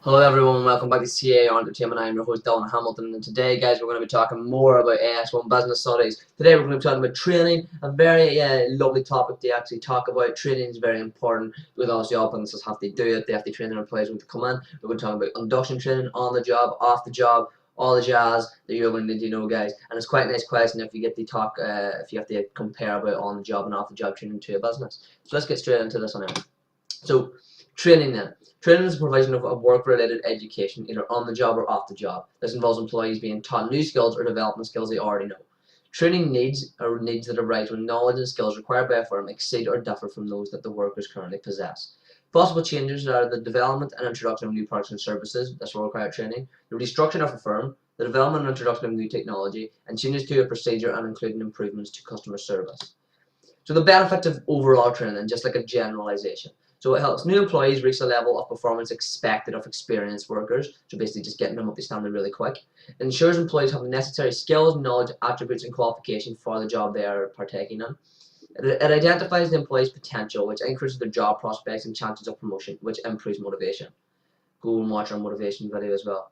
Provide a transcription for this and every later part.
Hello everyone, welcome back to C.A.R. Entertainment. I am your host Dylan Hamilton, and today guys we're going to be talking more about AS1 business studies. Today we're going to be talking about training, a very lovely topic to actually talk about. Training is very important because obviously all businesses have to do it, they have to train their employees when they come in. We're going to talk about induction training, on the job, off the job, all the jazz that you're going to need to know guys. And it's quite a nice question if you get to talk, if you have to compare about on the job and off the job training to a business. So let's get straight into this one now. So training then. Training is the provision of work-related education, either on the job or off the job. This involves employees being taught new skills or developing skills they already know. Training needs that arise when knowledge and skills required by a firm exceed or differ from those that the workers currently possess. Possible changes are the development and introduction of new products and services. This will require training. The restructuring of a firm, the development and introduction of new technology, and changes to a procedure and including improvements to customer service. So the benefits of overall training, just like a generalization. So it helps new employees reach the level of performance expected of experienced workers, so basically just getting them up to standard really quick. It ensures employees have the necessary skills, knowledge, attributes and qualification for the job they are partaking in. It identifies the employee's potential, which increases their job prospects and chances of promotion, which improves motivation. Go and watch our motivation video as well,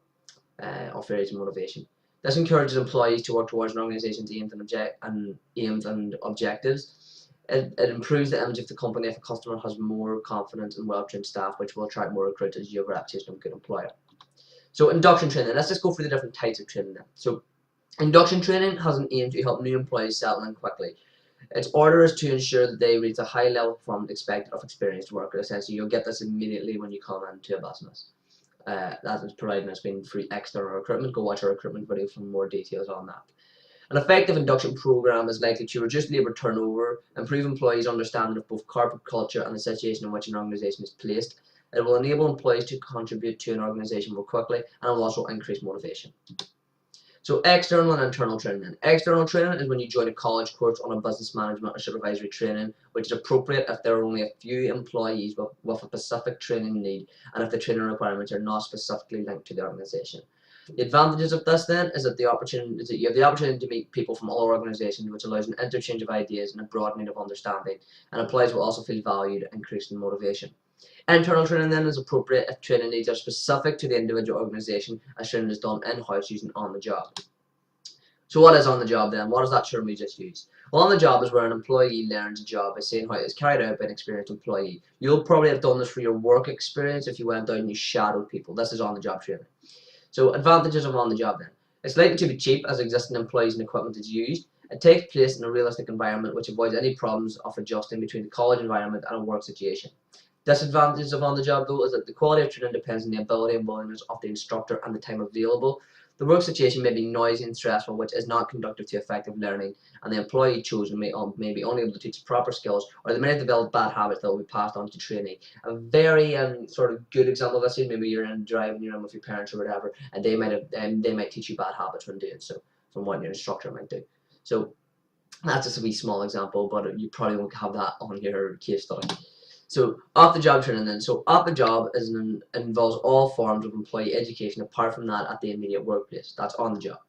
of areas of motivation. This encourages employees to work towards an organization's aims and objectives. It improves the image of the company if a customer has more confidence and well-trained staff, which will attract more recruits as your reputation of a good employer. So induction training. Let's just go through the different types of training then. So induction training has an aim to help new employees settle in quickly. Its order is to ensure that they reach a high level of performance expected of experienced workers. Essentially, you'll get this immediately when you come into a business. That is providing us being free external recruitment. Go watch our recruitment video for more details on that. An effective induction program is likely to reduce labour turnover, improve employees' understanding of both corporate culture and the situation in which an organisation is placed. It will enable employees to contribute to an organisation more quickly, and it will also increase motivation. So external and internal training. External training is when you join a college course on a business management or supervisory training, which is appropriate if there are only a few employees with a specific training need and if the training requirements are not specifically linked to the organisation. The advantages of this then is that you have the opportunity to meet people from all organisations, which allows an interchange of ideas and a broadening of understanding, and employees will also feel valued, increasing motivation. Internal training then is appropriate if training needs are specific to the individual organisation, as training is done in-house using on the job. So what is on the job then? What is that term we just used? Well, on the job is where an employee learns a job by seeing how it is carried out by an experienced employee. You'll probably have done this for your work experience if you went out and you shadowed people. This is on the job training. So advantages of on the job then. It's likely to be cheap as existing employees and equipment is used. It takes place in a realistic environment which avoids any problems of adjusting between the college environment and a work situation. Disadvantages of on the job though is that the quality of training depends on the ability and willingness of the instructor and the time available. The work situation may be noisy and stressful, which is not conducive to effective learning, and the employee chosen may be unable to teach proper skills, or they may have developed bad habits that will be passed on to trainee. A very sort of good example of this is maybe you're in driving, you're in with your parents or whatever, and they might teach you bad habits when doing so, from what your instructor might do. So that's just a wee small example, but you probably won't have that on your case study. So off the job training then. So off the job involves all forms of employee education apart from that at the immediate workplace. That's on the job.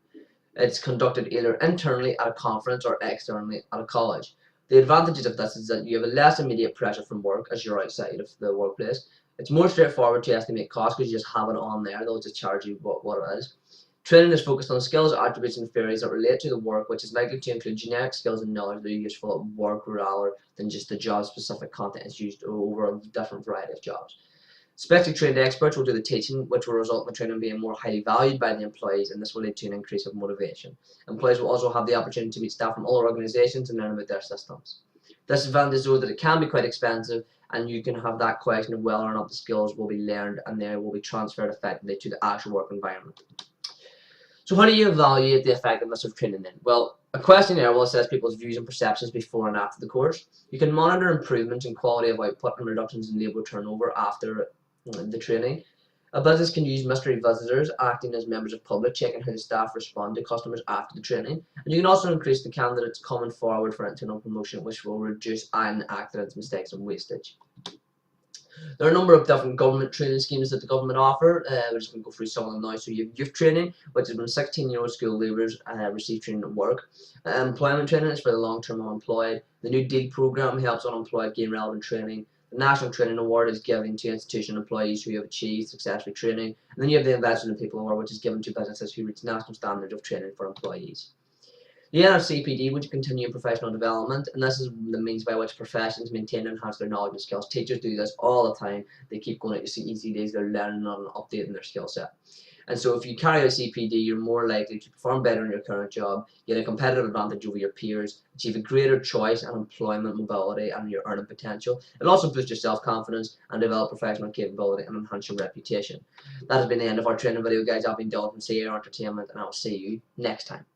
It's conducted either internally at a conference or externally at a college. The advantages of this is that you have a less immediate pressure from work as you're outside of the workplace. It's more straightforward to estimate costs because you just have it on there. They'll just charge you what it is. Training is focused on skills, attributes and theories that relate to the work, which is likely to include generic skills and knowledge that are useful at work rather than just the job-specific content is used over a different variety of jobs. Specially trained experts will do the teaching, which will result in the training being more highly valued by the employees, and this will lead to an increase of motivation. Employees will also have the opportunity to meet staff from all organisations and learn about their systems. Disadvantage though that it can be quite expensive, and you can have that question of whether or not the skills will be learned and they will be transferred effectively to the actual work environment. So how do you evaluate the effectiveness of training then? Well, a questionnaire will assess people's views and perceptions before and after the course. You can monitor improvements in quality of output and reductions in labour turnover after the training. A business can use mystery visitors acting as members of public, checking how the staff respond to customers after the training. And you can also increase the candidates coming forward for internal promotion, which will reduce accidents, mistakes and wastage. There are a number of different government training schemes that the government offer. We're just going to go through some of them now. So you have youth training, which is when 16-year-old school leavers receive training at work. Employment training is for the long-term unemployed. The New Deal program helps unemployed gain relevant training. The National Training Award is given to institution employees who have achieved successful training. And then you have the Investment in People Award, which is given to businesses who reach national standards of training for employees. The NRCPD would continue professional development, and this is the means by which professions maintain and enhance their knowledge and skills. Teachers do this all the time. They keep going out to CCEAs, they're learning and updating their skill set. And so if you carry out CPD, you're more likely to perform better in your current job, get a competitive advantage over your peers, achieve a greater choice and employment mobility and your earning potential. It'll also boost your self-confidence and develop professional capability and enhance your reputation. That has been the end of our training video, guys. I've been Dylan from C.A.R Entertainment, and I'll see you next time.